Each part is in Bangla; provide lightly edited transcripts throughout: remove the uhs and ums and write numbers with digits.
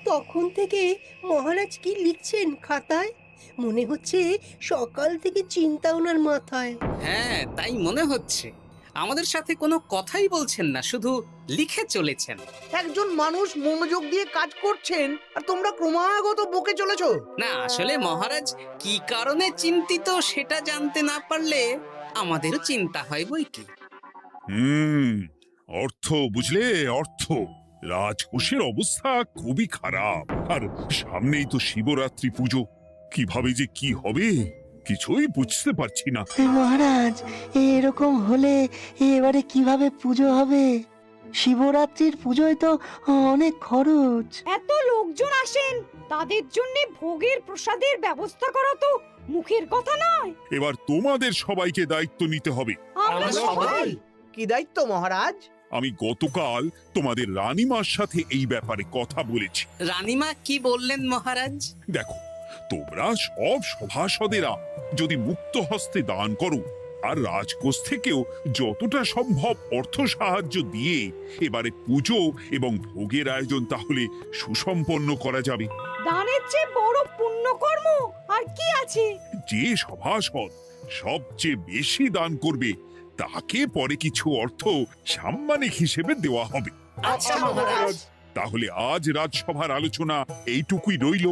তখন থেকে মহারাজ কি লিখছেন খাতায়? মনে হচ্ছে সকাল থেকে চিন্তা ওনার মাথায়। হ্যাঁ, তাই মনে হচ্ছে। আমাদের সাথে কোনো কথাই বলছেন না, শুধু লিখে চলেছেন। একজন মানুষ মনোযোগ দিয়ে কাজ করছেন আর তোমরা ক্রমাগত বকে চলেছো। না, আসলে মহারাজ কি কারণে চিন্তিত সেটা জানতে না পারলে আমাদেরও চিন্তা হয় বই কি। হুম অর্থ বুঝলে, অর্থ। রাজকোষের অবস্থা খুবই খারাপ, আর সামনেই তো শিবরাত্রি পুজো। কিভাবে যে কি হবে কিছুই বুঝতে পারছি না। মহারাজ, এরকম হলে এবারে কিভাবে পুজো হবে? শিবরাত্রির পুজোয় তো অনেক খরচ। এত লোকজন আসেন, তাদের জন্য ভোগের প্রসাদের ব্যবস্থা করা তো মুখের কথা নয়। এবার তোমাদের সবাইকে দায়িত্ব নিতে হবে। আমরা সবাই কি দায়িত্ব মহারাজ? আমি গতকাল তোমাদের রানীমার সাথে এই ব্যাপারে কথা বলেছি। রানীমা কি বললেন মহারাজ? দেখো, তোমরা সব সভাসদেরা যদি মুক্ত হস্তে দান করো আর রাজকোষ থেকেও যতটা সম্ভব অর্থ সাহায্য দিয়ে এবারে পুজো এবং ভোগের আয়োজন তাহলে সুসম্পন্ন করা যাবে। দানের চেয়ে বড় পুণ্যকর্ম আর কি আছে? যে সভাসদ সবচেয়ে বেশি দান করবে তাকে পরে কিছু অর্থ সাম্মানিক হিসেবে দেওয়া হবে। আচ্ছা মহারাজ। তাহলে আজ রাজসভার আলোচনা এইটুকুই রইল,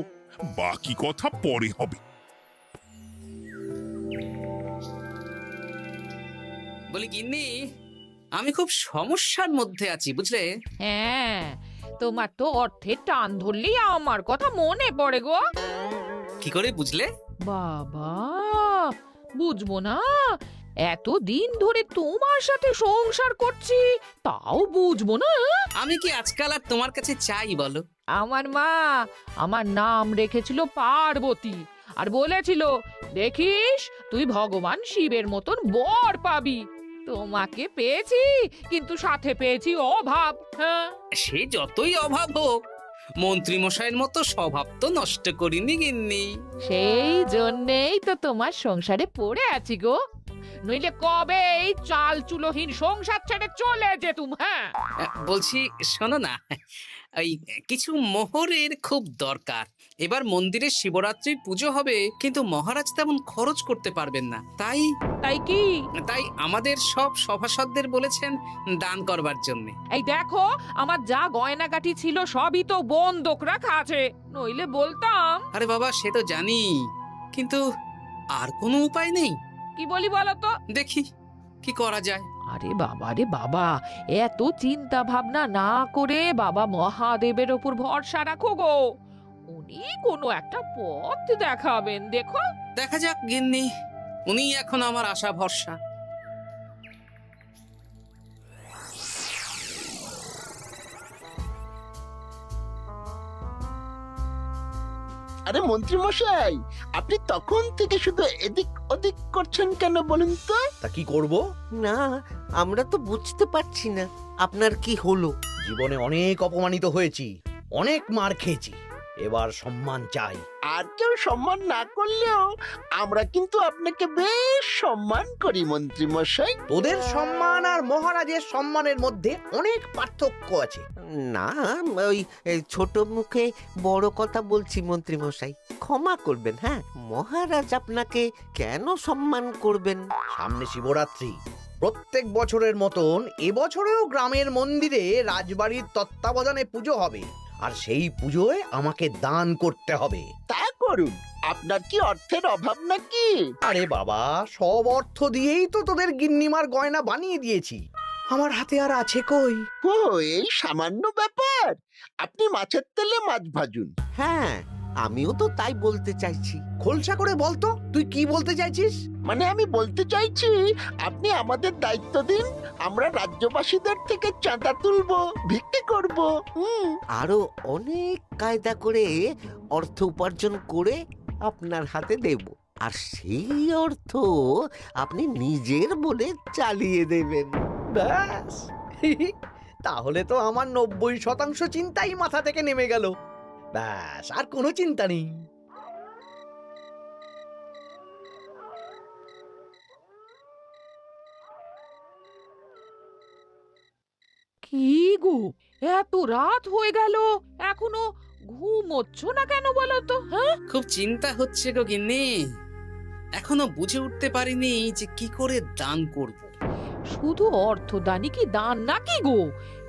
বাকি কথা পরে হবে। বলি গিন্নি, আমি খুব সমস্যার মধ্যে আছি বুঝলে। হ্যাঁ, তোমার তো অর্থের টান ধরলেই আমার কথা মনে পড়ে গো। কি করে বুঝলে? বাবা, বুঝবো না? এতদিন ধরে তোমার সাথে সংসার করছি, তাও বুঝবো না? আমি কি আজকাল আর তোমার কাছে চাই বলো? আমার মা আমার নাম রেখেছিল পার্বতী, আর বলেছিল দেখিস তুই ভগবান শিবের মতন বর পাবি। তোমাকে পেয়েছি, কিন্তু সাথে পেয়েছি অভাব। হ্যাঁ, সে যতই অভাব হোক, মন্ত্রী মশাইয়ের মতো স্বভাব তো নষ্ট করিনি গিন্নি। সেই জন্যেই তো তোমার সংসারে পড়ে আছি গো, নইলে কবে এই চাল চুলোহীন সংসার ছেড়ে চলে যেতুম। হ্যাঁ, বলছি শোনো না, এই কিছু মোহরের খুব দরকার। এবার মন্দিরে শিবরাত্রির পুজো হবে, কিন্তু মহারাজ তেমন খরচ করতে পারবেন না। তাই তাই কি? তাই আমাদের সব সভাসদদের বলেছেন দান করবার জন্য। এই দেখো, আমার যা গয়নাগাটি ছিল সবই তো বন্ধক রাখা আছে, নইলে বলতাম। আরে বাবা, সে তো জানি, কিন্তু আর কোনো উপায় নেই। কি বলি বলো তো? দেখি কি করা যায়। আরে বাবা রে বাবা, এত চিন্তা ভাবনা না করে বাবা মহাদেবের ওপর ভরসা রাখো গো, উনি কোনো একটা পথ দেখাবেন। দেখো, দেখা যাক গিন্নি, উনি এখন আমার আশা ভরসা। আরে মন্ত্রী মশাই, আপনি তখন থেকে শুধু এদিক ওদিক করছেন কেন বলুন তো? তা কি করব? না, আমরা তো বুঝতে পারছি না আপনার কি হলো। জীবনে অনেক অপমানিত হয়েছি, অনেক মার খেয়েছি, এবার সম্মান চাই। আর কেউ সম্মান না করলেও আমরা কিন্তু আপনাকে বেশ সম্মান করি মন্ত্রী মশাই। তোদের সম্মান আর মহারাজের সম্মানের মধ্যে অনেক পার্থক্য আছে। না, ওই এই ছোট মুখে বড় কথা বলছি মন্ত্রী মশাই, ক্ষমা করবেন। হ্যাঁ, মহারাজ আপনাকে কেন সম্মান করবেন? সামনে শিবরাত্রি, প্রত্যেক বছরের মতন এবছরেও গ্রামের মন্দিরে রাজবাড়ির তত্ত্বাবধানে পুজো হবে, আর সেই পুজোয় আমাকে দান করতে হবে। তা করুন, আপনার কি অর্থের অভাব নাকি? আরে বাবা, সব অর্থ দিয়েই তো তোদের গিন্নিমার গয়না বানিয়ে দিয়েছি, আমার হাতে আর আছে কই? ও, এই সামান্য ব্যাপার। আপনি মাছের তেলে মাছ ভাজুন। হ্যাঁ, আমিও তো তাই বলতে চাইছি। খোলসা করে বলতো তুই কি বলতে চাইছিস? মানে আমি বলতে চাইছি, আপনি আমাদের দায়িত্ব দিন, আমরা রাজ্যবাসীদের থেকে চাঁদা তুলবো, ভিক্ষে করব। আরো অনেক কায়দা করে অর্থ উপার্জন করে আপনার হাতে দেব, আর সেই অর্থ আপনি নিজের বলে চালিয়ে দেবেন। ব্যাস, তাহলে তো আমার 90% চিন্তাই মাথা থেকে নেমে গেল। ব্যাস, আর কোনো চিন্তা নেই। কি গো, এত রাত হয়ে গেল, এখনো ঘুমোচ্ছ না কেন বলো তো? হ্যাঁ, খুব চিন্তা হচ্ছে গো গিন্নি, এখনো বুঝে উঠতে পারিনি যে কি করে দান করব। শুধু অর্থদানই কি দান নাকি গো?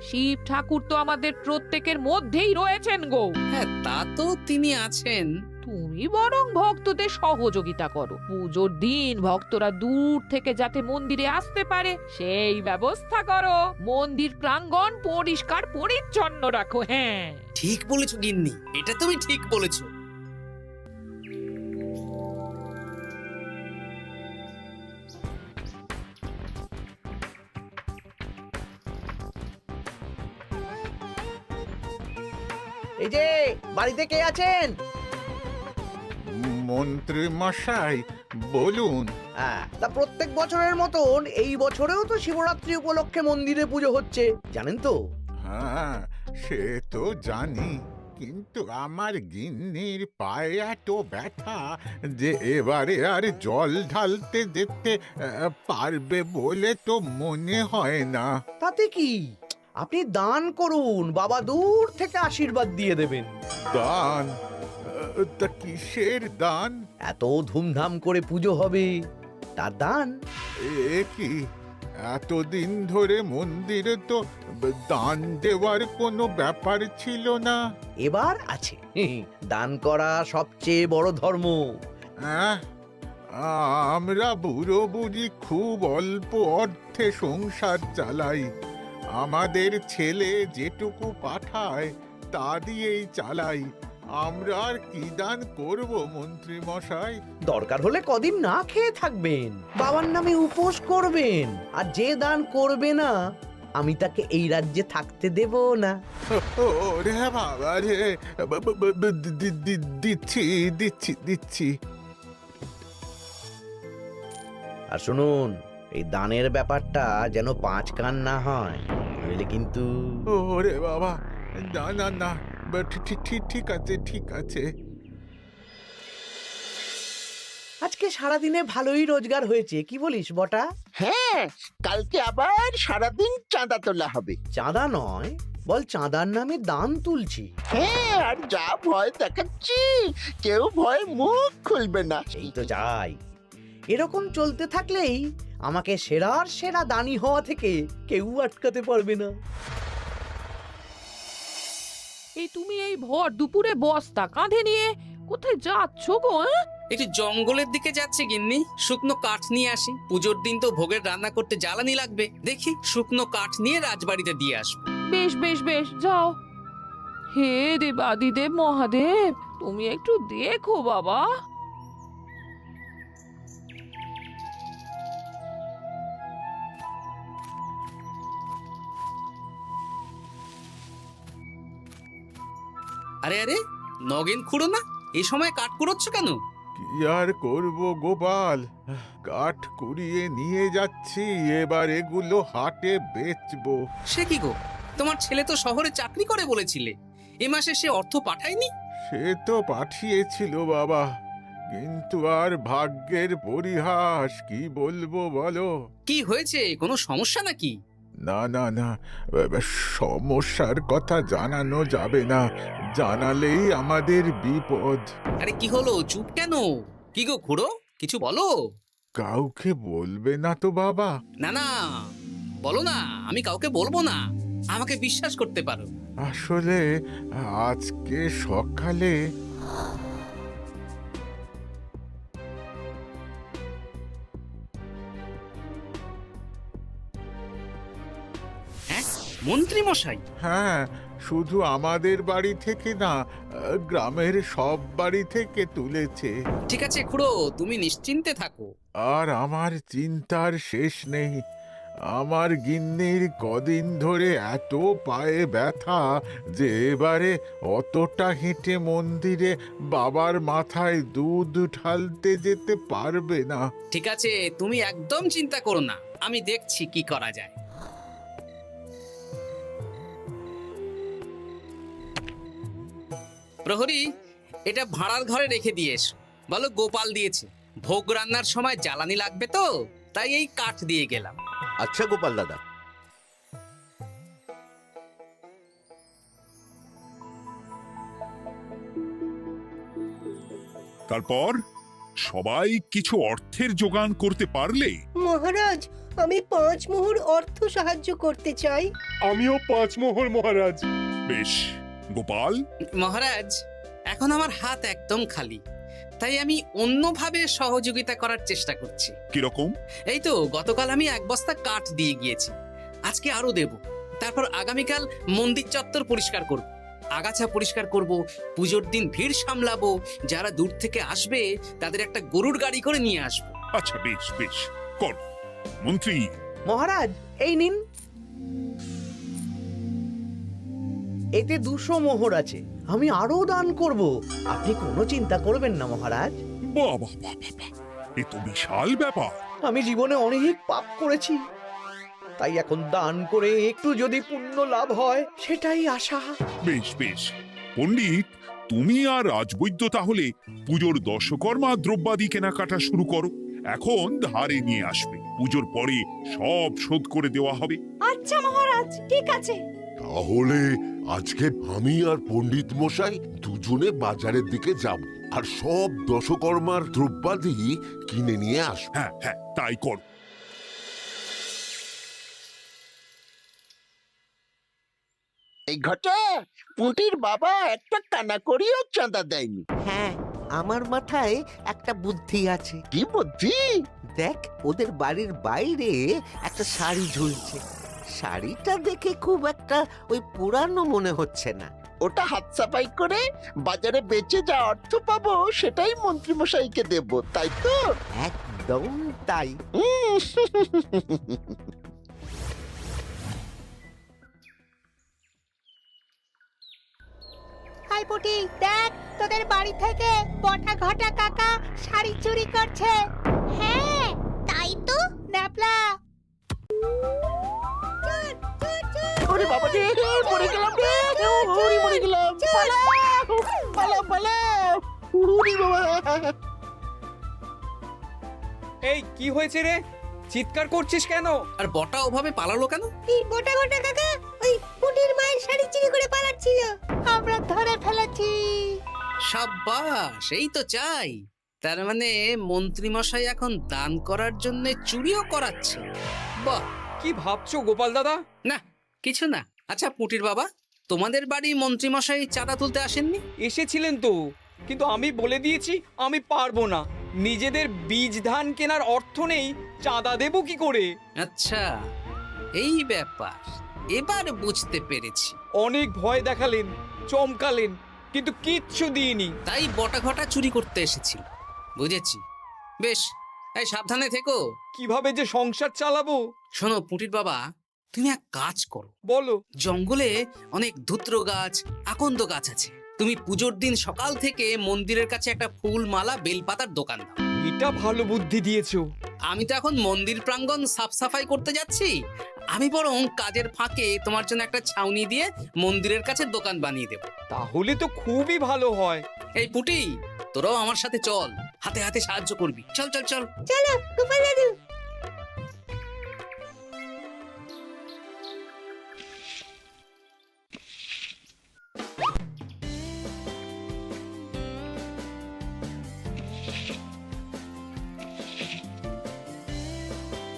শিব ঠাকুর তো আমাদের প্রত্যেকের মধ্যেই রয়েছেন গো। হ্যাঁ, তা তো তিনি আছেন। তুমি বরং ভক্তদের সহযোগিতা করো। পুজোর দিন ভক্তরা দূর থেকে যাতে মন্দিরে আসতে পারে সেই ব্যবস্থা করো। মন্দির প্রাঙ্গণ পরিষ্কার পরিচ্ছন্ন রাখো। হ্যাঁ, ঠিক বলেছো গিন্নি, এটা তুমি ঠিক বলেছো। এই যে বাড়িতে কে আছেন? মন্ত্রী মশাই বলুন। তা প্রত্যেক বছরের মতন এই বছরেও তো শিবরাত্রি উপলক্ষে মন্দিরে পুজো হচ্ছে, জানেন তো? হ্যাঁ, সে তো জানি, কিন্তু আমার গিন্নির পায়ে এত ব্যথা যে এবারে আর জল ঢালতে যেতে পারবে বলে তো মনে হয় না। তাতে কি, আপনি দান করুন, বাবা দূর থেকে আশীর্বাদ দিয়ে দেবেন। দান? তা কিসের দান? এত ধুমধাম করে পুজো হবে, তার দান। এ কি, এতদিন ধরে মন্দিরে তো দান দেওয়ার কোনো ব্যাপার ছিল না। এবার আছে। দান করা সবচেয়ে বড় ধর্ম। আহ, আমরা বুড়ো বুড়ি খুব অল্প অর্থে সংসার চালাই। আমাদের ছেলে যেটুকু পাঠায় তা দিয়েই চালাই। আমরা আর কি দান করব মন্ত্রী মশাই? দরকার হলে কদিন না খেয়ে থাকবেন, বাবার নামে উপোস করবেন, আর যে দান করবে না আমি তাকে এই রাজ্যে থাকতে দেব না। ওরে বাবা রে, দিচ্ছি দিচ্ছি দিচ্ছি। আর শুনুন, এই দানের ব্যাপারটা যেন 5 কান না হয়, নইলে কিন্তু। ওরে বাবা, না না না, ঠিক আছে ঠিক আছে। আজকে সারাদিনে ভালোই রোজগার হয়েছে, কি বলিস বটা? হ্যাঁ, কালকে আবার সারাদিন চাঁদা তোলা হবে। চাঁদা নয়, বল চাঁদার নামে দান তুলছি। হ্যাঁ, আর যা ভয় দেখাচ্ছি, কেউ ভয় মুখ খুলবে না। এই তো যাই, এরকম চলতে থাকলেই আমাকে সেরার সেরা দানি হওয়া থেকে কেউ আটকাতে পারবে না। এই তুমি এই ভর দুপুরে বস্তা কাঁধে নিয়ে কোথায় যাচ্ছ গো? একটু জঙ্গলের দিকে যাচ্ছে গিন্নি, শুকনো কাঠ নিয়ে আসি। পুজোর দিন তো ভোগের রান্না করতে জ্বালানি লাগবে, দেখি শুকনো কাঠ নিয়ে রাজবাড়িতে দিয়ে আসবো। বেশ বেশ বেশ, যাও। হে দেবাদিদেব মহাদেব, তুমি একটু দেখো বাবা। আরে আরে, নগেন খুঁড়ো না, এই সময় কাঠ কুড়োচ্ছ কেন? কি আর করব গোপাল, কাঠ কুড়িয়ে নিয়ে যাচ্ছি, এবার এগুলো হাটে বেচবো। সে কি গো, তোমার ছেলে তো শহরে চাকরি করে বলেছিলে, এ মাসে সে অর্থ পাঠায়নি? সে তো পাঠিয়েছিল বাবা, কিন্তু আর ভাগ্যের পরিহাস, কি বলবো বলো। কি হয়েছে, কোনো সমস্যা নাকি? না না না, সমস্যার কথা জানানো যাবে না, জানালেই আমাদের বিপদ। আরে কি হলো, চুপ কেন? কি গো খুড়ো, কিছু বলো। কাউকে বলবে না তো বাবা? না না, বলো না, আমি কাউকে বলবো না, আমাকে বিশ্বাস করতে পারো। আসলে আজকে সকালে হ্যাঁ, মন্ত্রী মশাই? হ্যাঁ, শুধু আমাদের বাড়ি থেকে না, গ্রামের সব বাড়ি থেকে তুলেছে। ঠিক আছে খুড়ো, তুমি নিশ্চিন্তে থাকো। আর আমার চিন্তার শেষ নেই। আমার গিন্নির কদিন ধরে এত পায়ে ব্যথা যে এবারে অতটা হেঁটে মন্দিরে বাবার মাথায় দুধ ঢালতে যেতে পারবে না। ঠিক আছে, তুমি একদম চিন্তা করো না, আমি দেখছি কি করা যায়। প্রহরী, এটা ভাড়ার ঘরে রেখে দিয়ে এসো। বলো গোপাল দিয়েছে, ভোগ রান্নার সময় জ্বালানি লাগবে তো, তাই এই কাঠ দিয়ে গেলাম। আচ্ছা গোপাল দাদা। তারপর সবাই কিছু অর্থের যোগান করতে পারলে মহারাজ, আমি 5 মোহর অর্থ সাহায্য করতে চাই। আমিও 5 মোহর মহারাজ। বেশ। গোপাল, মহারাজ, এখন আমার হাত একদম খালি, তাই আমি অন্যভাবে সহযোগিতা করার চেষ্টা করছি। কিরকম? এই তো গতকাল আমি 1 বস্তা কাঠ দিয়ে গিয়েছি, আজকে আরো দেব। তারপর আগামীকাল মন্দির চত্বর পরিষ্কার করব, আগাছা পরিষ্কার করব, পুজোর দিন ভিড় সামলাবো, যারা দূর থেকে আসবে তাদের একটা গরুর গাড়ি করে নিয়ে আসবো। আচ্ছা, বেশ বেশ, কর। মন্ত্রী, মহারাজ, এই নিন। এতে 200 মোহর আছে, আমি আরো দান করব। আপনি কোনো চিন্তা করবেন না মহারাজ। বাহ বাহ বাহ বাহ বাহ, এ তো বিশাল ব্যাপার। আমি জীবনে অনেক পাপ করেছি, তাই এখন দান করে একটু যদি পুণ্য লাভ হয় সেটাই আশা। বেশ বেশ। পণ্ডিত, তুমি আর রাজবৈদ্য তাহলে পুজোর দশকর্মা দ্রব্যাদি কেনাকাটা শুরু করো। এখন ধারে নিয়ে আসবে, পুজোর পরে সব শোধ করে দেওয়া হবে। আচ্ছা মহারাজ, ঠিক আছে। তাহলে আজকে আমি আর পণ্ডিত মশাই দুজনে বাজারের দিকে যাব আর সব দশকর্মার দ্রব্যাদি কিনে নিয়ে আসব। হ্যাঁ হ্যাঁ, তাই কর। এই ঘটা পুঁটির বাবা একটা কানা করিও চাঁদা দেয়নি। হ্যাঁ, আমার মাথায় একটা বুদ্ধি আছে। কি বুদ্ধি? দেখ, ওদের বাড়ির বাইরে একটা শাড়ি ঝুলছে। শাড়িটা দেখে খুব একটা ওই পুরানো মনে হচ্ছে না। ওটা হাত সাফাই করে বাজারে বেচে যা অর্থ পাবো সেটাই মন্ত্রী মশাইকে দেব, তাই তো? একদম তাই। হাই পুটি, দেখ তোদের বাড়ি থেকে বটা ঘটা কাকা শাড়ি চুরি করছে। হ্যাঁ, তাই তো। ন্যাপলা, ওরে বাবা রে, মরে গেলাম রে, ওরে মরে গেলাম। পালাও পালাও পালাও, ওরে বাবা। এই কি হয়েছে রে? চিৎকার করছিস কেন? আর বটা ওভাবে পালালো কেন? এই বটা ঘটা কাকা ওই পুটির মায়ের শাড়ি চুরি করে পালাচ্ছিল, আমরা ধরে ফেলেছি। সাব্বাস, এই তো চাই। তার মানে মন্ত্রী মশাই এখন দান করার জন্য চুরিও করাচ্ছে। বাহ! কি ভাবছো গোপাল দাদা? না, কিছু না। আচ্ছা পুটির বাবা, তোমাদের বাড়ি মন্ত্রী মশাই চাঁদা তুলতে আসেননি? এসেছিলেন তো, কিন্তু আমি বলে দিয়েছি আমি পারবো না। নিজেদের বীজ ধান কেনার অর্থ নেই, চাঁদা দেবো কি করে? আচ্ছা, এই ব্যাপার, এবার বুঝতে পেরেছি। অনেক ভয় দেখালেন, চমকালেন, কিন্তু কিচ্ছু দিইনি। তাই বটা ঘটা চুরি করতে এসেছিল, বুঝেছি। বেশ, এই সাবধানে থেকো। কিভাবে যে সংসার চালাবো? শোনো পুটির বাবা, তুমি এক কাজ করো। বলো। জঙ্গলে অনেক ধুত্র গাছ, আকন্দ গাছ আছে। তুমি পুজোর দিন সকাল থেকে মন্দিরের কাছে একটা ফুল মালা বেলপাতার দোকান দাও। এটা ভালো বুদ্ধি দিয়েছো। আমি তো এখন মন্দির প্রাঙ্গণ সাফ সাফাই করতে যাচ্ছি, আমি বরং কাজের ফাঁকে তোমার জন্য একটা ছাউনি দিয়ে মন্দিরের কাছে দোকান বানিয়ে দেব। তাহলে তো খুবই ভালো হয়। এই পুটি, তোরাও আমার সাথে চল, হাতে হাতে সাহায্য করবি। চল চল চল। চলো গোপাল দাদু।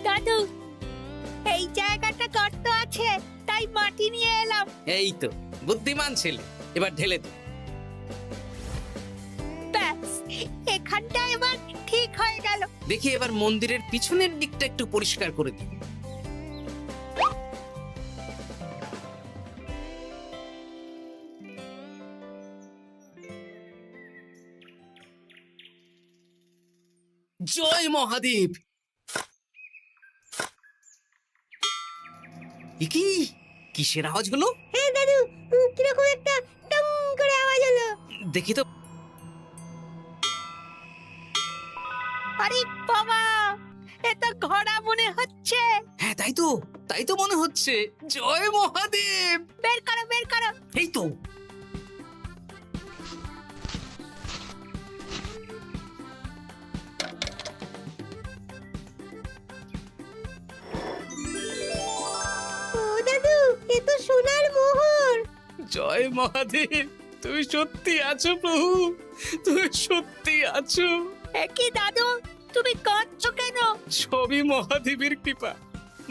দাদু, এই জায়গাটা গর্ত আছে, তাই মাটি নিয়ে এলাম। এই তো বুদ্ধিমান ছেলে, এবার ঢেলে দে। ব্যাস, এখানটা এবার ঠিক হয়ে গেল। দেখি এবার মন্দিরের পিছনের দিকটা একটু পরিষ্কার করে দিই। জয় মহাদেব। কি কিসের আওয়াজ হলো? হ্যাঁ দাদু, কিরকম একটা টং করে আওয়াজ হলো। দেখি তো। আরে বাবা, এটা ঘোড়া মনে হচ্ছে। হ্যাঁ তাই তো মনে হচ্ছে। জয় মহাদেব। বের করো বের করো। এই তো। ও দাদু, এ তো সোনার মোহর। জয় মহাদেব। তুমি সত্যি আছো প্রভু, তুমি সত্যি আছো। কি দাদু, তুমি কাঁদছো কেন? সবই মহাদেবের কৃপা।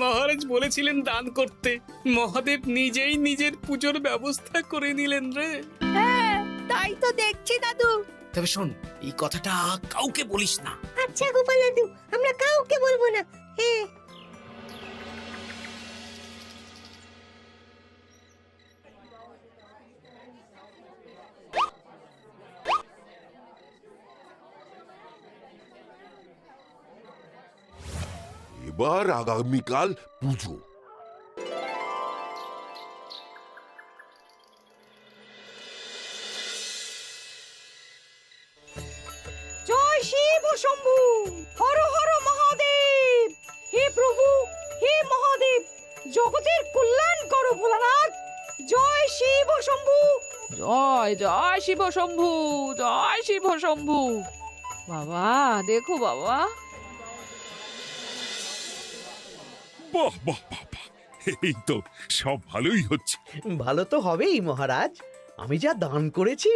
মহারাজ বলেছিলেন দান করতে, মহাদেব নিজেই নিজের পুজোর ব্যবস্থা করে নিলেন রে। হ্যাঁ, তাই তো দেখছি দাদু। তবে শোন, এই কথাটা কাউকে বলিস না। আচ্ছা গোপাল দাদু, আমরা কাউকে বলবো না। হ্যাঁ। এবার আগামীকাল পুজো। জয় শিব শম্ভু, হর হর মহাদেব। হে প্রভু, হে মহাদেব, জগতের কল্যাণ করো ভোলানাথ। জয় শিব শম্ভু। জয় জয় শিব শম্ভু, জয় শিব শম্ভু। বাবা দেখো বাবা, বাহ বাহ বাহ বাহ, এই তো সব ভালোই হচ্ছে। ভালো তো হবেই মহারাজ, আমি যা দান করেছি,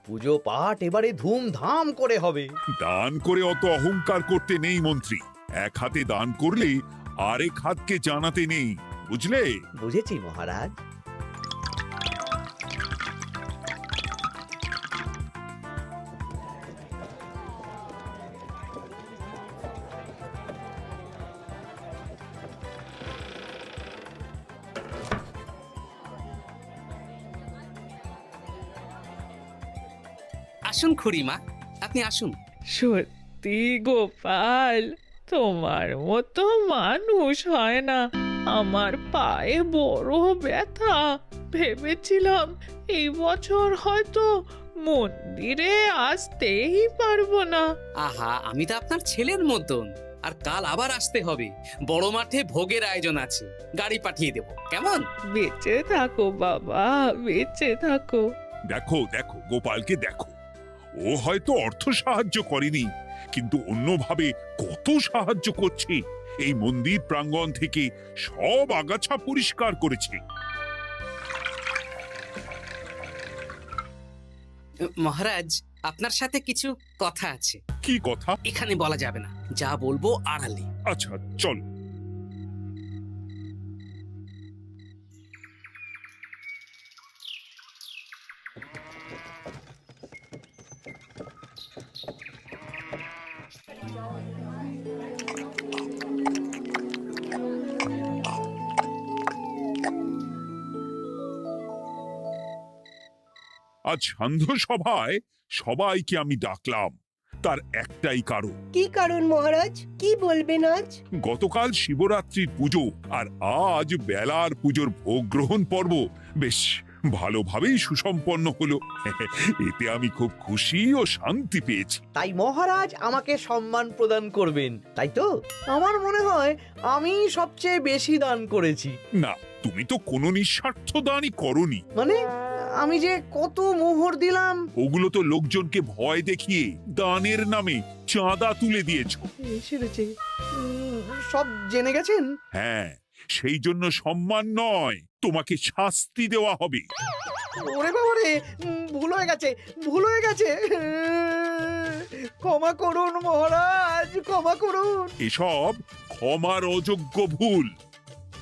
পুজো পাঠ এবারে ধুমধাম করে হবে। দান করে অত অহংকার করতে নেই মন্ত্রী। এক হাতে দান করলে আরেক হাতকে জানাতে নেই, বুঝলে? বুঝেছি মহারাজ। আসুন খুড়িমা, আপনি আসুন। সত্যি গোপাল, তোমার মতো মানুষ হয় না। আমার পায়ে বড় ব্যথা, ভেবেছিলাম এই বছর হয়তো মন্দিরে আসতেই পারবো না। আহা, আমি তো আপনার ছেলের মতন। আর কাল আবার আসতে হবে, বড় মাঠে ভোগের আয়োজন আছে, গাড়ি পাঠিয়ে দেব, কেমন? বেঁচে থাকো বাবা, বেঁচে থাকো। দেখো দেখো গোপালকে দেখো, ও হয়তো অর্থ সাহায্য করেনি, কিন্তু অন্যভাবে কত সাহায্য করছে। এই মন্দির প্রাঙ্গণ থেকে সব আগাছা পরিষ্কার করেছে। মহারাজ, আপনার সাথে কিছু কথা আছে। কি কথা? এখানে বলা যাবে না, যা বলবো আড়ালে। আচ্ছা চল। আজ সান্ধ্য সভায় সবাইকে আমি ডাকলাম, তার একটাই কারণ। কি কারণ মহারাজ? কি বলবেন আজ? গতকাল শিবরাত্রির পুজো আর আজ বেলার পুজোর ভোগ গ্রহণ পর্ব বেশ ভালোভাবেই সুসম্পন্ন হলো। এতে আমি খুব খুশি ও শান্তি পেয়েছি। তাই মহারাজ আমাকে সম্মান প্রদান করবেন, তাই তো? আমার মনে হয় আমি সবচেয়ে বেশি দান করেছি। না, তুমি তো কোনো নিঃস্বার্থ দানই করনি। মানে আমি যে কত মোহর দিলাম। ওগুলো তো লোকজনকে ভয় দেখিয়ে দানের নামে চাঁদা তুলে দিয়েছো। সেরেছে, সব জেনে গেছেন। হ্যাঁ, সেই জন্য সম্মান নয়, তোমাকে শাস্তি দেওয়া হবে। ওরে বাবা রে, ভুল হয়ে গেছে, ভুল হয়ে গেছে। ক্ষমা করুন মহারাজ, ক্ষমা করুন। এসব ক্ষমার অযোগ্য ভুল।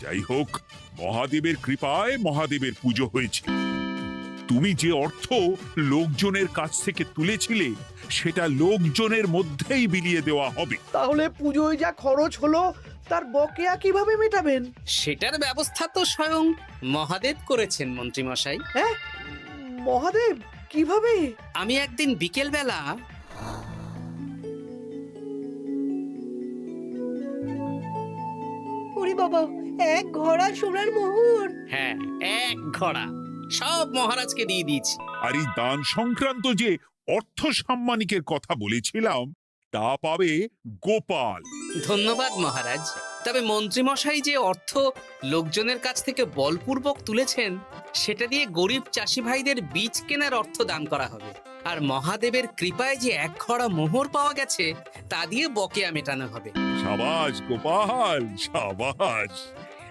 যাই হোক, মহাদেবের কৃপায় মহাদেবের পুজো হয়েছে। তুমি যে অর্থ লোকজনের কাছ থেকে তুলেছিলে সেটা লোকজনের মধ্যেই বিলিয়ে দেওয়া হবে। তাহলে পুজোয় যা খরচ হলো তার বকেয়া কিভাবে মেটাবেন? সেটার ব্যবস্থা তো স্বয়ং মহাদেব করেছেন মন্ত্রী মশাই। হ্যাঁ, মহাদেব কিভাবে? আমি একদিন বিকেল বেলা ওরে বাবা, এক ঘোড়া সোনার মোহর। হ্যাঁ, এক ঘোড়া সব মহারাজকে দিয়ে দিয়েছি। আর এই দান সংক্রান্ত যে অর্থ সাম্মানিকের কথা বলেছিলাম তা পাবে গোপাল। ধন্যবাদ মহারাজ। তবে মন্ত্রী মশাই যে অর্থ লোকজনের কাছ থেকে বলপূর্বক তুলেছেন সেটা দিয়ে গরিব চাষি ভাইদের বীজ কেনার অর্থ দান করা হবে। আর মহাদেবের কৃপায় যে এক খড়া মোহর পাওয়া গেছে তা দিয়ে বকেয়া মেটানো হবে। সাবাস গোপাল, সাবাস।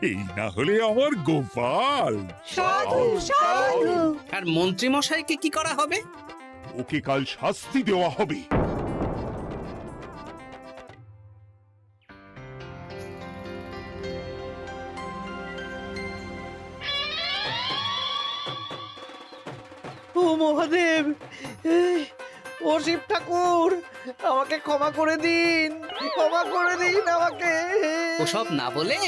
এই না হলে আমার গোপাল। সাধু সাধু। আর মন্ত্রী মশাইকে কি করা হবে? ওকে কাল শাস্তি দেওয়া হবে। ও মহাদেব, ও শিব ঠাকুর, আমাকে ক্ষমা করে দিন, ক্ষমা করে দিন আমাকে। ওসব না বলে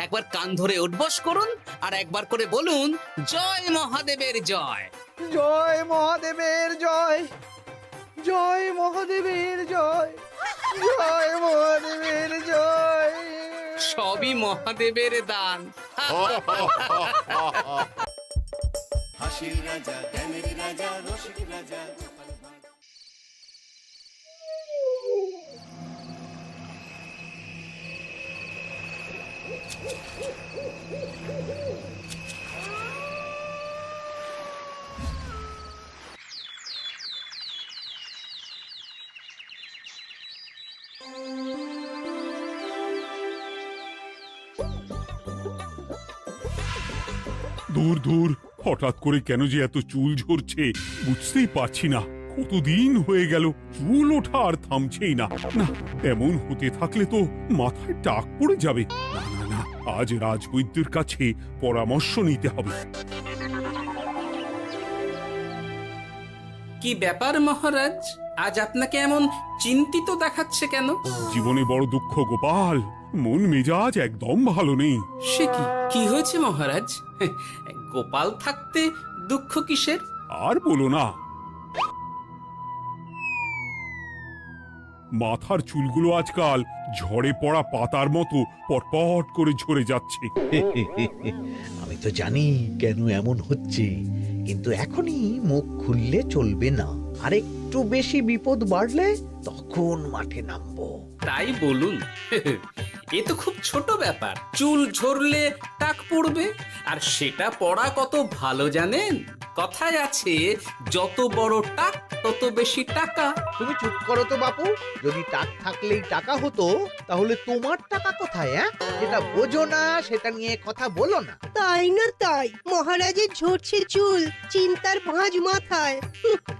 একবার কান ধরে উঠবস করুন আর একবার করে বলুন, জয় মহাদেবের জয়। জয় মহাদেবের জয়, জয় মহাদেবের জয়, জয় মহাদেবের জয়। সবই মহাদেবের দান। হাসির রাজা, জ্ঞানের রাজা, রসিক রাজা। দূর দূর, হঠাৎ করে কেন যে এত চুল ঝরছে বুঝতেই পারছি না। কতদিন হয়ে গেল চুল ওঠা আর থামছেই না। না, এমন হতে থাকলে তো মাথায় টাক পড়ে যাবে। না না না, আজ রাজবৈদ্যের কাছে পরামর্শ নিতে হবে। কি ব্যাপার মহারাজ, আজ আপনাকে এমন চিন্তিত দেখাচ্ছে কেন? জীবনে বড় দুঃখ গোপাল, মন মেজাজ একদম ভালো নেই। সে কি, কি হয়েছে মহারাজ? গোপাল থাকতে দুঃখ কিসের? আর বলো না, মাথার চুলগুলো আজকাল ঝড়ে পড়া পাতার মতো পটপট করে ঝরে যাচ্ছে। আমি তো জানি কেন এমন হচ্ছে, কিন্তু এখনই মুখ খুললে চলবে না। আর একটু বেশি বিপদ বাড়লে তখন মাঠে নামবো। তাই বলুন। এ তো খুব ছোট ব্যাপার, চুল ঝরলে টাক পড়বে, আর সেটা পড়া কত ভালো জানেন? কথায় আছে, যত বড় টাক তত বেশি টাকা। তুমি চুপ করো তো বাপু, যদি টাক থাকলেই টাকা হতো তাহলে তোমার টাকা কোথায়? যেটা বোঝো না সেটা নিয়ে কথা বলো না। তাই না তাই, মহারাজের ঝরছে চুল, চিন্তার ভাঁজ মাথায়।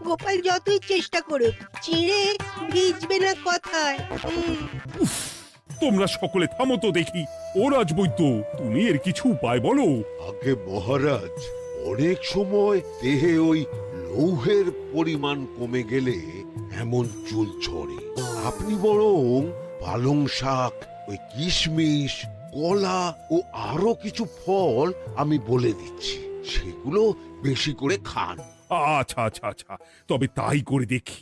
গোপাল যতই চেষ্টা করুক, চিড়ে ভিজবে না কথায়। উফ, তোমরা সকলে থামো তো দেখি। ও রাজবৈদ্য, তুমি এর কিছু উপায় বলো। আগে মহারাজ, অনেক সময় দেহে ওই লৌহের পরিমাণ কমে গেলে এমন চুল ঝরে। আপনি বরং পালং শাক, ওই কিশমিশ, কলা ও আরো কিছু ফল আমি বলে দিচ্ছি, সেগুলো বেশি করে খান। আচ্ছা আচ্ছা আচ্ছা, তবে তাই করে দেখি।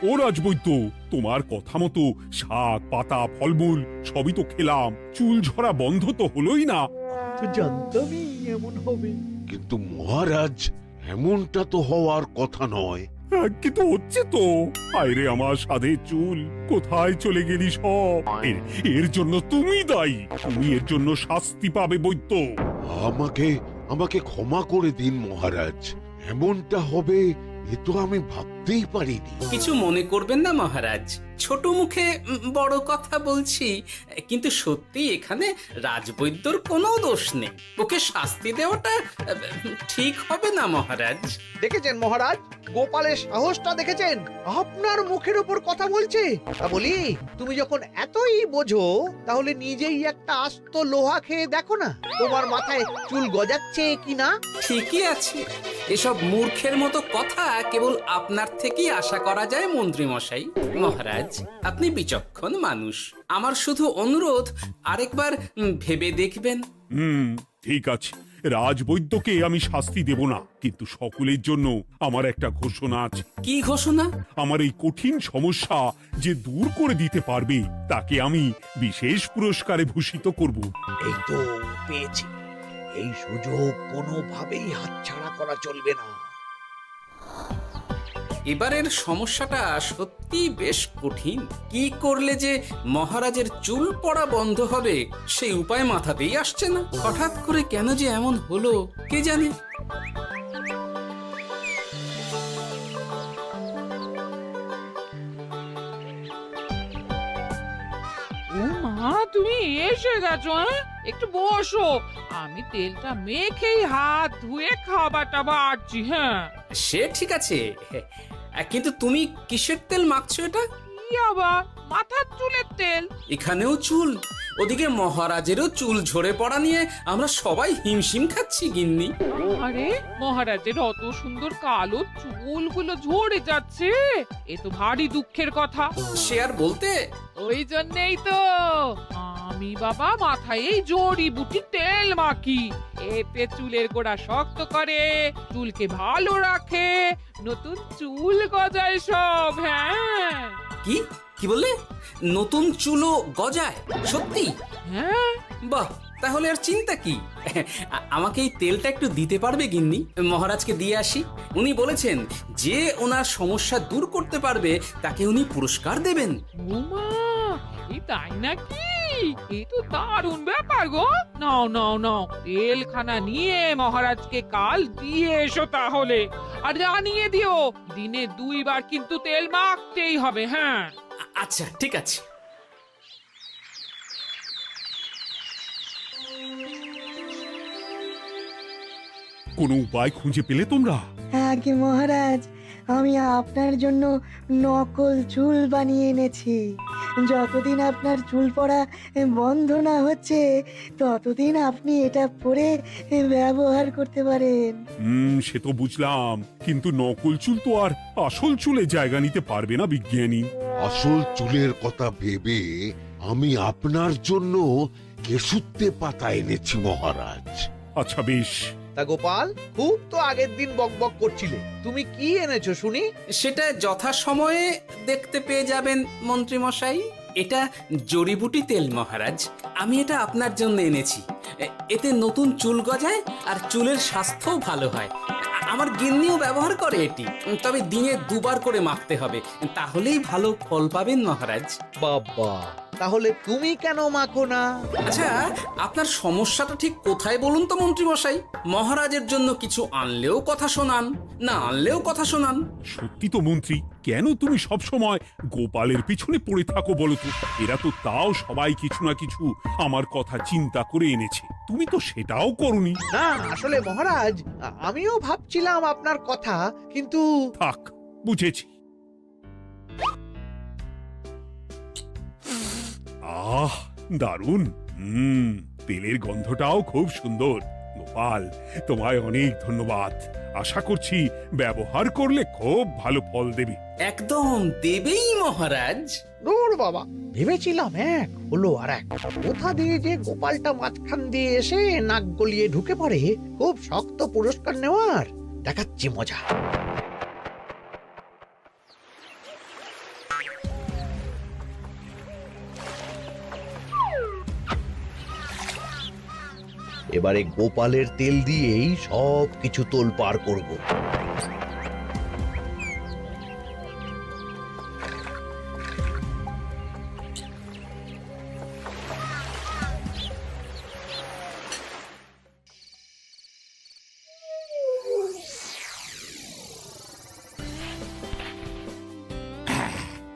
ও রাজবৈদ্য, তোমার কথা মতো শাক পাতা ফলমূল সবই তো খেলাম, চুল ঝরা বন্ধ তো হলোই না। তো জানতামই এমন হবে। কিন্তু মহারাজ, এমনটা তো হওয়ার কথা নয়। কিন্তু হচ্ছে তো। আরে আমার সাধের চুল, কোথায় চলে গেলি সব? এর জন্য তুমি দায়ী, তুমি এর জন্য শাস্তি পাবে বৈদ্য। আমাকে আমাকে ক্ষমা করে দিন মহারাজ, এমনটা হবে এ তো আমি ভাবতেই পারিনি। কিছু মনে করবেন না মহারাজ, ছোট মুখে বড় কথা বলছি, কিন্তু সত্যি এখানে রাজবৈদ্যর কোনো দোষ নেই। ওকে শাস্তি দেওয়াটা ঠিক হবে না মহারাজ। দেখেছেন মহারাজ, গোপালের সাহসটা দেখেছেন? আপনার মুখের উপর কথা বলছে। তা বলি, তুমি যখন এতই বোঝো তাহলে নিজেই একটা আস্ত লোহা খেয়ে দেখো না, তোমার মাথায় চুল গজাচ্ছে কিনা। ঠিকই আছে, এসব মূর্খের মতো কথা কেবল আপনার থেকেই আশা করা যায় মন্ত্রী মশাই। মহারাজ, আপনি বিচক্ষণ মানুষ, আমার শুধু অনুরোধ, আরেকবার ভেবে দেখবেন। ঠিক আছে, রাজবৈদ্যকে আমি শাস্তি দেব না, কিন্তু সকলের জন্য আমার একটা ঘোষণা আছে। কি ঘোষণা? আমার এই কঠিন সমস্যা যে দূর করে দিতে পারবে তাকে আমি বিশেষ পুরস্কারে ভূষিত করব। এই তো পেয়েছি, এই সুযোগ কোনোভাবেই হাতছাড়া করা চলবে না। এবারের সমস্যাটা সত্যি বেশ কঠিন। কি করলে যে মহারাজের চুল পড়া বন্ধ হবে সেই উপায় মাথাতেই আসছে না। হঠাৎ করে কেন যে এমন হলো কে জানে। ও মা, তুমি এসে গেছো? হ্যাঁ, একটু বসো, আমি তেলটা মেখেই হাত ধুয়ে খাবারটা বাড়ছি। হ্যাঁ, সে ঠিক আছে, কিন্তু তুমি কিসের তেল মাখছো এটা? কি আবার মাথার চুলের তেল? এখানেও চুল, ওদিকে মহারাজেরও চুল ঝরে পড়া নিয়ে আমরা সবাই হিমশিম খাচ্ছি গিন্নি। আরে মহারাজের অত সুন্দর কালো চুলগুলো ঝরে যাচ্ছে, এ তো ভারী দুঃখের কথা। সে আর বলতে। ওই জন্যই তো আমি বাবা মাথায় এই জড়িবুটি তেল মাখি। এতে চুলের গোড়া শক্ত করে, চুলকে ভালো রাখে, নতুন চুল গজায় সব। হ্যাঁ। কি কি বললে? নতুন চুলও গজায়? সত্যি? হ্যাঁ। বাহ, তাহলে আর চিন্তা কি। আমাকে এই তেলটা একটু দিতে পারবে গিন্নি? মহারাজকে দিয়ে আসি। উনি বলেছেন যে ওনার সমস্যা দূর করতে পারবে তাকে উনি পুরস্কার দেবেন। ওমা, এই তাই নাকি? এই তো দারুণ ব্যাপার গো। নাও নাও নাও, তেলখানা নিয়ে মহারাজকে কাল দিয়ে এসো তাহলে। আর জানিয়ে দিও দিনে 2 বার কিন্তু তেল মাখতেই হবে। হ্যাঁ, আচ্ছা ঠিক আছে। কোনো উপায় খুঁজে পেলে তোমরা? আগে মহারাজ, আমি আপনার জন্য নকল চুল বানিয়ে এনেছি। যতদিন আপনার চুল পড়া বন্ধ না হচ্ছে ততদিন আপনি এটা পরে ব্যবহার করতে পারেন। সে তো বুঝলাম, কিন্তু নকল চুল তো আর আসল চুলে জায়গা নিতে পারবে না বিজ্ঞানী। আসল চুলের কথা ভেবে আমি আপনার জন্য কেশুত্তে পাতা এনেছি মহারাজ। আচ্ছা বেশ। তা গোপাল, খুব তো আগের দিন বকবক করছিলে, তুমি কি এনেছো শুনি? সেটা যথাসময়ে দেখতে পেয়ে যাবেন মন্ত্রী মশাই। এটা জড়িবুটি তেল মহারাজ, আমি এটা আপনার জন্য এনেছি। এতে নতুন চুল গজায় আর চুলের স্বাস্থ্যও ভালো হয়। আমার গিন্নিও ব্যবহার করে এটি, তবে দিনে 2 বার করে মাখতে হবে, তাহলেই ভালো ফল পাবেন মহারাজ। বাবা, তাহলে তুমি কেন মাখো না? আচ্ছা, আপনার সমস্যাটা ঠিক কোথায় বলুন তো মন্ত্রী মশাই? মহারাজের জন্য কিছু আনলেও কথা শোনান, না আনলেও কথা শোনান। সত্যি তো মন্ত্রী, কেন তুমি সব সময় গোপালের পিছনে পড়ে থাকো বলো তো? এরা তো তাও সবাই কিছু না কিছু আমার কথা চিন্তা করে এনেছে, তুমি তো সেটাও করনি। না আসলে মহারাজ, আমিও ভাবছিলাম আপনার কথা, কিন্তু থাক, বুঝেছি। আহ, দারুণ। তেলের গন্ধটাও খুব সুন্দর। গোপাল, তোমায় অনেক ধন্যবাদ। আশা করছি ব্যবহার করলে খুব ভালো ফল দেবে। একদম দেবেই মহারাজ। দূর বাবা, ভেবেছিলাম এক হলো আর এক। কোথা দিয়ে যে গোপালটা মাঝখান দিয়ে এসে নাক গলিয়ে ঢুকে পড়ে, খুব শক্ত পুরস্কার নেওয়ার। দেখাচ্ছি মজা। এবারে গোপালের তেল দিয়েই সব কিছু তোলপাড় করব।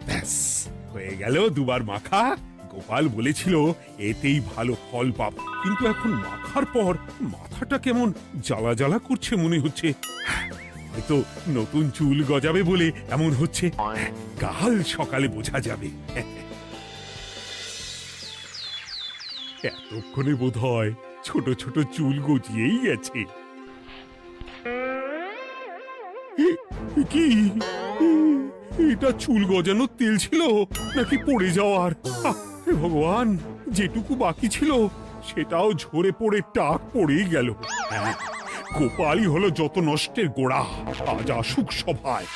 ব্যাস, হয়ে গেল 2 বার মাখা। গোপাল বলেছিল এতেই ভালো ফল পাব, কিন্তু এখন মাখার পর মাথাটা কেমন জ্বালা জ্বালা করছে মনে হচ্ছে। হয়তো নতুন চুল গজাবে বলে এমন হচ্ছে, কাল সকালে বোঝা যাবে। এতক্ষণে বোধহয় ছোট ছোট চুল গজিয়েই গেছে। কি এটা চুল গজানোর তেল ছিল নাকি পড়ে যাওয়ার? ভগবান, যেটুকু বাকি ছিল সেটাও ঝরে পড়ে টাক পড়েই গেল। গোপালই হলো যত নষ্টের গোড়া। আজ আসুক সভায়।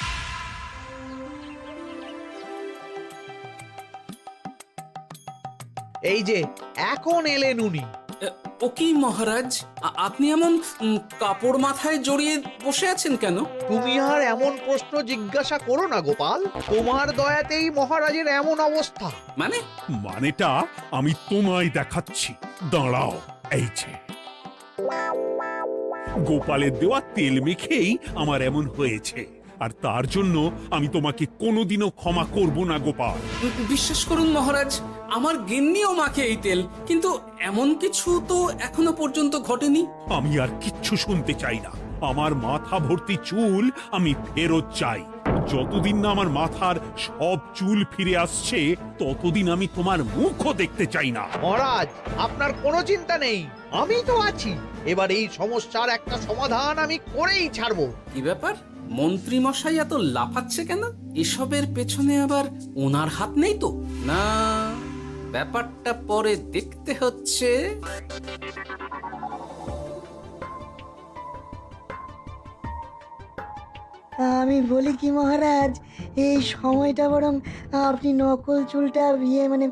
এই যে এখন এলেন উনি। ও কি মহারাজ, আপনি এমন কাপড় মাথায় জড়িয়ে বসে আছেন কেন? তুমি আর এমন প্রশ্ন জিজ্ঞাসা করো না গোপাল, তোমার দয়াতেই মহারাজের এমন অবস্থা। মানে? মানেটা আমি তোমায় দেখাচ্ছি, দাঁড়াও। এই যে গোপালের দেওয়া তেল মেখেই আমার এমন হয়েছে, আর তার জন্য আমি তোমাকে কোনোদিনও ক্ষমা করব না গোপাল। বিশ্বাস করুন মহারাজ, আমার গিন্নিও মাখে এই তেল, কিন্তু এমন কিছু তো এখনো পর্যন্ত ঘটেনি। আমি আর কিচ্ছু শুনতে চাই না। আমার মাথা ভর্তি চুল আমি ফেরত চাই। যতদিন না আমার মাথার সব চুল ফিরে আসছে, ততদিন আমি তোমার মুখও দেখতে চাই না। মহারাজ, আপনার কোনো চিন্তা নেই, আমি তো আছি। এবার এই সমস্যার একটা সমাধান আমি করেই ছাড়বো। কি ব্যাপার, মন্ত্রী মশাই এত লাফাচ্ছে কেন? এসবের পেছনে আবার ওনার হাত নেই তো? না, ব্যাপারটা পরে দেখতে হচ্ছে। আমি বলি কি মহারাজ, এই সময়টা বরং আপনি নকল চুলটা মানে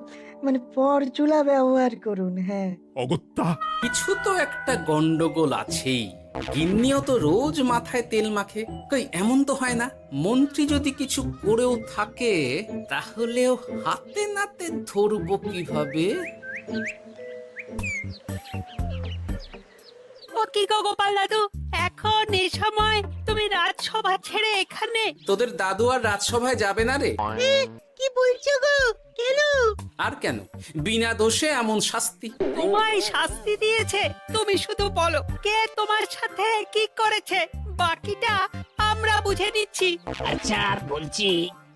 মানে পরচুলা ব্যবহার করুন। হ্যাঁ, অগত্যা, কিছু তো একটা গন্ডগোল আছেই। গিন্নিও তো রোজ মাথায় তেল মাখে, কই এমন তো হয় না। মন্ত্রী যদি কিছু করেও থাকে, তাহলেও হাতে নাতে ধরবো কিভাবে? ও কি গো গোপাল দাদু, এখন এই সময় তুমি রাজসভা ছেড়ে এখানে? তোদের দাদু আর রাজসভায় যাবে না রে? কি বলছো গো? কেন? আর কেন, বিনা দোষে এমন শাস্তি। তোমায় শাস্তি দিয়েছে? তুমি শুধু বলো কে তোমার সাথে কি করেছে, বাকিটা আমরা বুঝে নিচ্ছি। আচ্ছা, আর বলছি,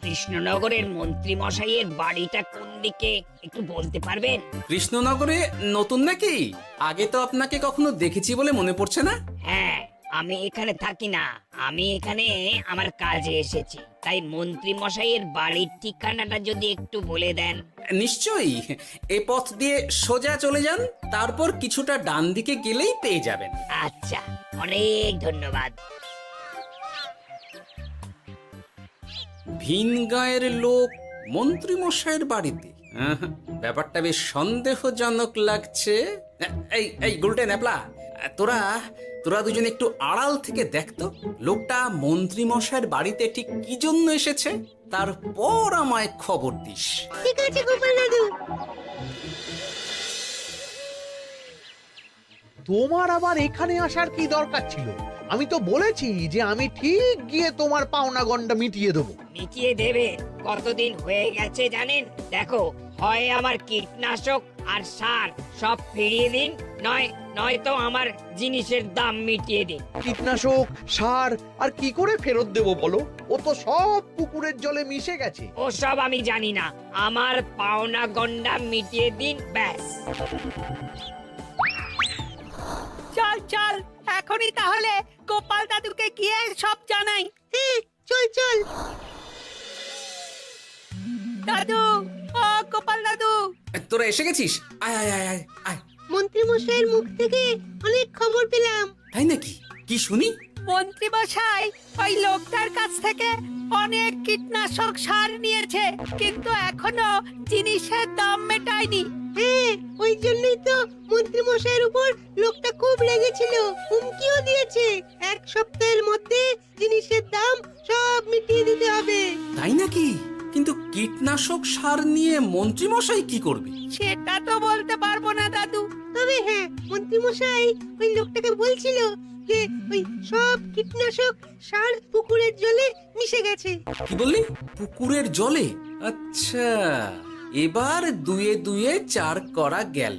কৃষ্ণনগরের মন্ত্রী মশাইয়ের বাড়িটা কোন দিকে একটু বলতে পারবেন? কৃষ্ণনগরে নতুন নাকি? আগে তো আপনাকে কখনো দেখেছি বলে মনে পড়ছে না। হ্যাঁ, আমি এখানে থাকি না, আমি এখানে আমার কাজে এসেছি, তাই মন্ত্রী মশাইয়ের বাড়ির ঠিকানাটা যদি একটু বলে দেন। নিশ্চয়ই, এ পথ দিয়ে সোজা চলে যান, তারপর কিছুটা ডান দিকে গেলেই পেয়ে যাবেন। আচ্ছা, অনেক ধন্যবাদ। ভিন গায়ের লোক মন্ত্রী মশাইয়ের বাড়িতে, ব্যাপারটা বেশ সন্দেহজনক লাগছে। এই এই গুলটে ন্যাপলা, তোরা তোরা দুজন একটু আড়াল থেকে দেখতো লোকটা মন্ত্রী মশাইয়ের বাড়িতে ঠিক কি জন্য এসেছে, তারপর আমায় খবর দিস। ঠিক আছে গোপাল দাদু। তোমার আবার এখানে আসার কি দরকার ছিল? আমি তো বলেছি যে আমি ঠিক গিয়ে তোমার পাওনা গন্ডা মিটিয়ে দেবো। মিটিয়ে দেবে? কতদিন হয়ে গেছে জানেন? দেখো, হয় আমার কীটনাশক আর সার সব ফিরিয়ে দিন, নয়তো আমার জিনিসের দাম মিটিয়ে দিন। কীটনাশক, সার আর কি করে ফেরত দেবো বলো? ও তো সব পুকুরের জলে মিশে গেছে। ওসব আমি জানি না, আমার পাওনা গন্ডা মিটিয়ে দিন, ব্যাস। চল চল, এখনই তাহলে গোপাল দাদুকে গিয়ে সব জানাই। হ্যাঁ, চল চল। দাদু, ও গোপাল দাদু, তোরা এসে গেছিস? আয় আয় আয় আয় আয়। মন্ত্রী মশাইয়ের মুখ থেকে অনেক খবর পেলাম। তাই নাকি? কি শুনি? মন্ত্রী মশাই ওই লোকটার কাছ থেকে অনেক কীটনাশক সার নিয়েছে, কিন্তু এখনো জিনিসের দাম মেটায়নি। হ্যাঁ, ওই জন্যই তো মন্ত্রী মশাইয়ের উপর লোকটা খুব লেগেছিল, হুমকিও দিয়েছে 1 সপ্তাহের মধ্যে জিনিসের দাম সব মিটিয়ে দিতে হবে। তাই নাকি? কিন্তু কীটনাশক সার নিয়ে মন্ত্রী মশাই কি করবে? সেটা তো বলতে পারবো না দাদু, তবে হ্যাঁ, মন্ত্রী মশাই ওই লোকটাকে বলছিল যে ওই সব কীটনাশক সার পুকুরের জলে মিশে গেছে। কি বললি? পুকুরের জলে? আচ্ছা, এবার দুয়ে দুয়ে 4 করা গেল।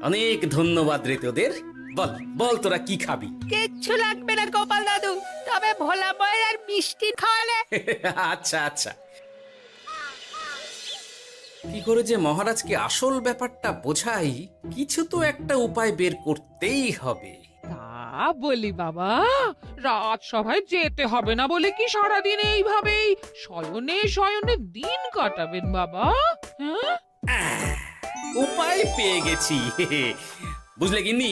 অনেক ধন্যবাদ রে তোদের। বল বল, তোরা কি খাবি? কিচ্ছু লাগবে না গোপাল দাদু, তবে ভোলা বয়ের আর মিষ্টি খাওয়ালে। আচ্ছা আচ্ছা। কি করে যে মহারাজকে আসল ব্যাপারটা বোঝাই, কিছু তো একটা উপায় বের করতেই হবে। তা বলি বাবা, রাজসভায় যেতে হবে না বলে কি সারাদিন এইভাবেই শয়নে শয়নে দিন কাটাবেন বাবা? হ্যাঁ, উপায় পেয়ে গেছি। বুঝলে গিন্নি,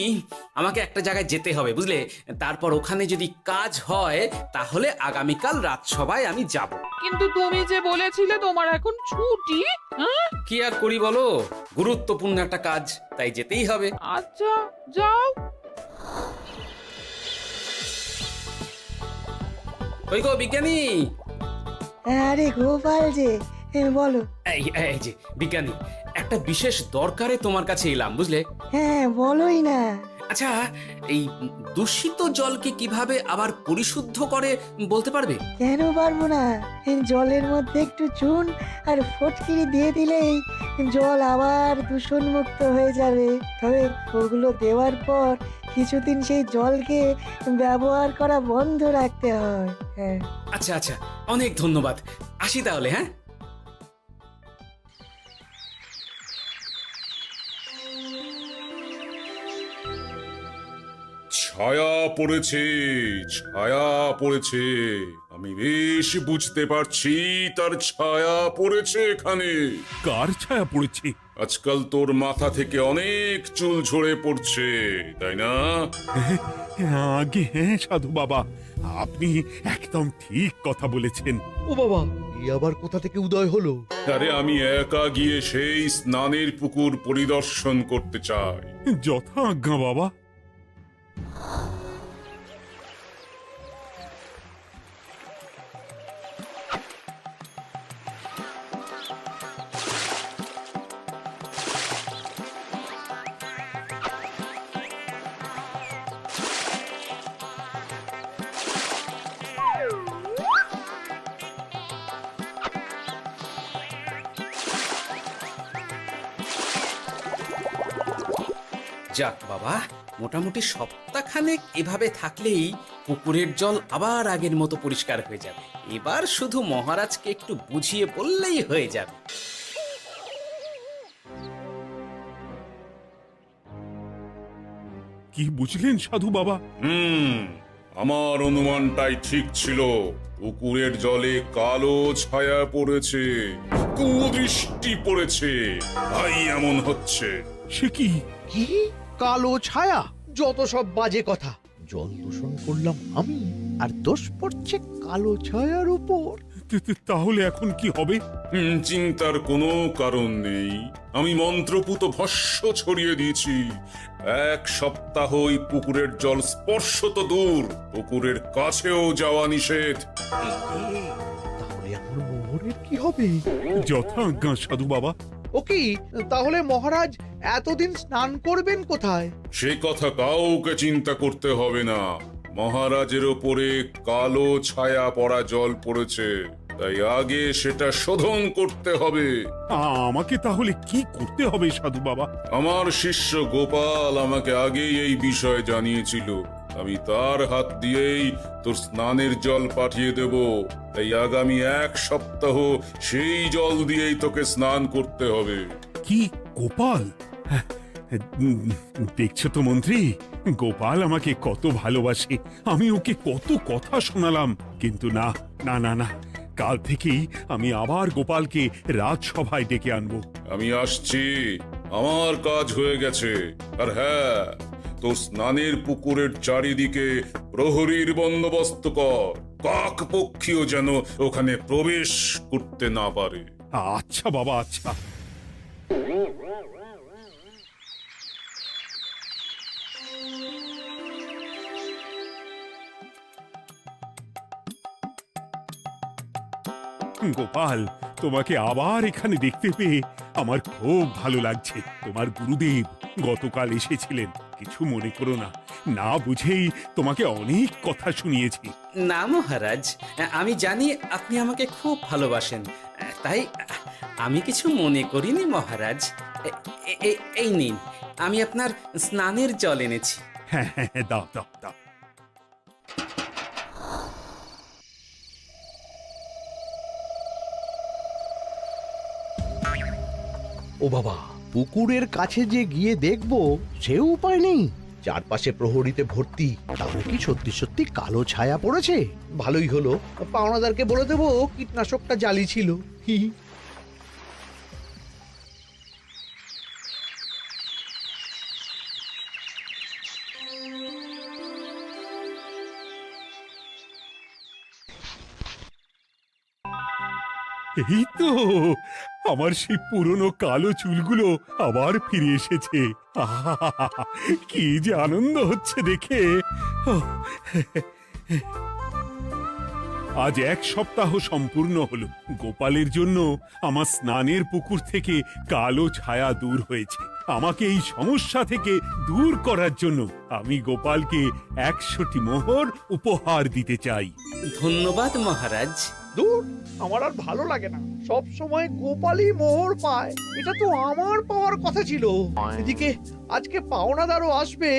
আমাকে একটা জায়গায় যেতে হবে বুঝলে, তারপর ওখানে যদি কাজ হয় তাহলে আগামীকাল রাজসভায় আমি যাব। কিন্তু তুমি যে বলেছিলে তোমার এখন ছুটি। হ্যাঁ, কি আর করি বলো, গুরুত্বপূর্ণ একটা কাজ, তাই যেতেই হবে। আচ্ছা যাও। ওই গো বিজ্ঞানী, আরে গোপাল যে, বলো। এই যে বিজ্ঞানী, একটা বিশেষ দরকারে তোমার কাছে এলাম বুঝলে। হ্যাঁ, বলোই না। আচ্ছা, এই দূষিত জলকে কিভাবে আবার পরিশুদ্ধ করে বলতে পারবে? কেন পারবো না? জলের মধ্যে একটু চুন আর ফটকিরি দিয়ে দিলেই জল আবার দূষণমুক্ত হয়ে যাবে। তবে ওগুলো দেওয়ার পর কিছুদিন সেই জলকে ব্যবহার করা বন্ধ রাখতে হয়। হ্যাঁ। আচ্ছা আচ্ছা, অনেক ধন্যবাদ, আসি তাহলে। হ্যাঁ, ছায়া পড়েছে, ছায়া পড়েছে, আমি বেশ বুঝতে পারছি তার ছায়া পড়েছে এখানে। কার ছায়া পড়েছে? আজকাল তোর মাথা থেকে অনেক চুল ঝরে পড়ছে, তাই না? আগে হ্যাঁ সাধু বাবা, আপনি একদম ঠিক কথা বলেছেন। ও বাবা, এই আবার কোথা থেকে উদয় হলো? আরে আমি একা গিয়ে সেই স্নানের পুকুর পরিদর্শন করতে চাই। যথা আজ্ঞা বাবা। যাক বাবা, মোটামুটি সপ্তাহখানেক এভাবে থাকলেই পুকুরের জল আবার আগের মতো পরিষ্কার হয়ে যাবে। এবার শুধু মহারাজকে একটু বুঝিয়ে বললেই হয়ে যাবে। কি বুঝলেন সাধু বাবা? আমার অনুমানটাই ঠিক ছিল। পুকুরের জলে কালো ছায়া পড়েছে, কুদৃষ্টি পড়েছে, তাই এমন হচ্ছে। সে কি? কি কালো ছায়া? যত সব বাজে কথা। জল দূষণ করলাম আমি, আর দোষ পড়ছে কালো ছায়ার উপর। তাহলে এখন কি হবে? চিন্তার কোনো কারণ নেই। আমি মন্ত্রপুত ভস্য ছড়িয়ে দিয়েছি। 1 সপ্তাহ ওই পুকুরের জল স্পর্শ তো দূর, পুকুরের কাছেও যাওয়া নিষেধ। তাহলে আমার মোহরের কি হবে? যথা আজ্ঞা সাধু বাবা। ও কি, তাহলে মহারাজ এতদিন স্নান করবেন কোথায়? সে কথা কাউকে চিন্তা করতে হবে না। মহারাজের ওপরে কালো ছায়া পড়া জল পড়েছে, তাই আগে সেটা শোধন করতে হবে। আমাকে তাহলে কি করতে হবে সাধু বাবা? আমার শিষ্য গোপাল আমাকে আগেই এই বিষয় জানিয়েছিল। আমি তার হাত দিয়েই তোর স্নানের জল পাঠিয়ে দেব। তাই আগামী 1 সপ্তাহ সেই জল দিয়েই তোকে স্নান করতে হবে। কি গোপাল? দেখছো তো মন্ত্রী, গোপাল আমাকে কত ভালোবাসে। আমি ওকে কত কথা শোনালাম, কিন্তু না না না না, কাল থেকেই আমি আবার গোপালকে রাজসভায় ডেকে আনবো। আমি আসছি, আমার কাজ হয়ে গেছে। আর হ্যাঁ, তোর স্নানের পুকুরের চারিদিকে প্রহরীর বন্দোবস্ত কর, কাক পক্ষীও যেন ওখানে প্রবেশ করতে না পারে। আচ্ছা বাবা, আচ্ছা। গোপাল, তোমাকে আবার এখানে দেখতে পেয়ে আমার খুব ভালো লাগছে। তোমার গুরুদেব গতকাল এসেছিলেন, কিছু মনে করো না, না বুঝেই তোমাকে অনেক কথা শুনিয়েছি। না মহারাজ, আমি জানি আপনি আমাকে খুব ভালোবাসেন, তাই আমি কিছু মনে করিনি মহারাজ। এই নিন, আমি আপনার স্নানের জল এনেছি। হ্যাঁ হ্যাঁ, দাও দাও দাও। ও বাবা, পুকুরের কাছে যে গিয়ে দেখবো সে উপায় নেই। চারপাশে প্রহরীতে ভর্তি, তাহলে কি সত্যি সত্যি কালো ছায়া পড়েছে? ভালোই হলো, পাওনাদারকে বলে দেবো কীটনাশকটা জালি ছিল। হি হি। এই তো আমার সেই পুরনো কালো চুলগুলো আবার ফিরে এসেছে। আহা! কি যে আনন্দ হচ্ছে দেখে। আজ 1 সপ্তাহ সম্পূর্ণ হলো। গোপালের জন্য আমার স্নানের পুকুর থেকে কালো ছায়া দূর হয়েছে। আমাকে এই সমস্যা থেকে দূর করার জন্য আমি গোপালকে 100টি মোহর উপহার দিতে চাই। ধন্যবাদ মহারাজ। দূর, আমার আর ভালো লাগে না। সব সময় গোপালই মোহর পায়, এটা তো আমার পাওয়ার কথা ছিল। এদিকে আজকে পাওনাদারও আসবে।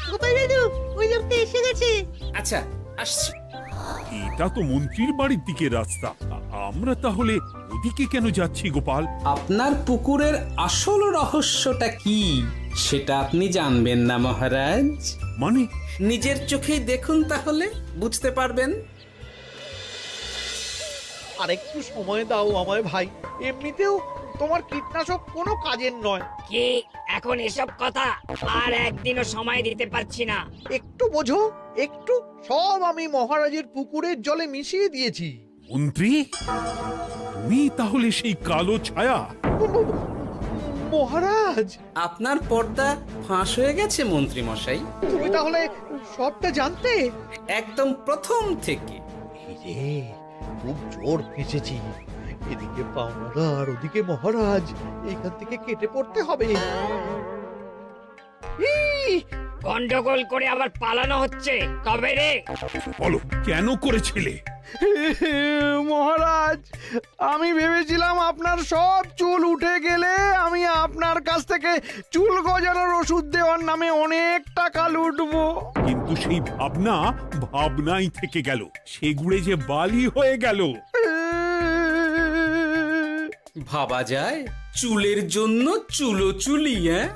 গোপাল দাদু, ওই লোকটা এসে গেছে। আচ্ছা, আসছি। এটা তো মন্ত্রীর বাড়ির দিকে রাস্তা। আমরা তাহলে ওদিকে কেন যাচ্ছি গোপাল? আপনার পুকুরের আসল রহস্যটা কি সেটা আপনি জানবেন না মহারাজ? মানে নিজের চোখেই দেখুন, তাহলে বুঝতে পারবেন। আর একটু সময় দাও আমায় ভাই, এমনিতেও তোমার কীটনাশক কোনো কাজের নয়। কি এখন এসব কথা? আর একদিনও সময় দিতে পারছি না। একটু বোঝো, একটু। সব আমি মহারাজের পুকুরের জলে মিশিয়ে দিয়েছি। মন্ত্রী, তুমি তাহলে সেই কালো ছায়া? মহারাজ, আপনার পর্দা ফাঁস হয়ে গেছে মন্ত্রী মশাই। তুমি তাহলে সবটা জানতে? একদম প্রথম থেকে। রে, খুব জোর ফেঁসেছি। এদিকে পাওনাদার, ওদিকে মহারাজ, এখান থেকে কেটে পড়তে হবে। গন্ডগোল করে আবার পালানো হচ্ছে তবে রে। বলো, কেন করেছিলে? মহারাজ, আমি ভেবেছিলাম আপনার সব চুল উঠে গেলে আমি আপনার কাছ থেকে চুল গজানোর ওষুধ দেওয়ার নামে অনেক টাকা লুটবো। কিন্তু সেই ভাবনা ভাবনাই থেকে গেল, সেগুড়ে যে বালি হয়ে গেল। ভাবা যায় চুলের জন্য চুলো চুলি, হ্যাঁ?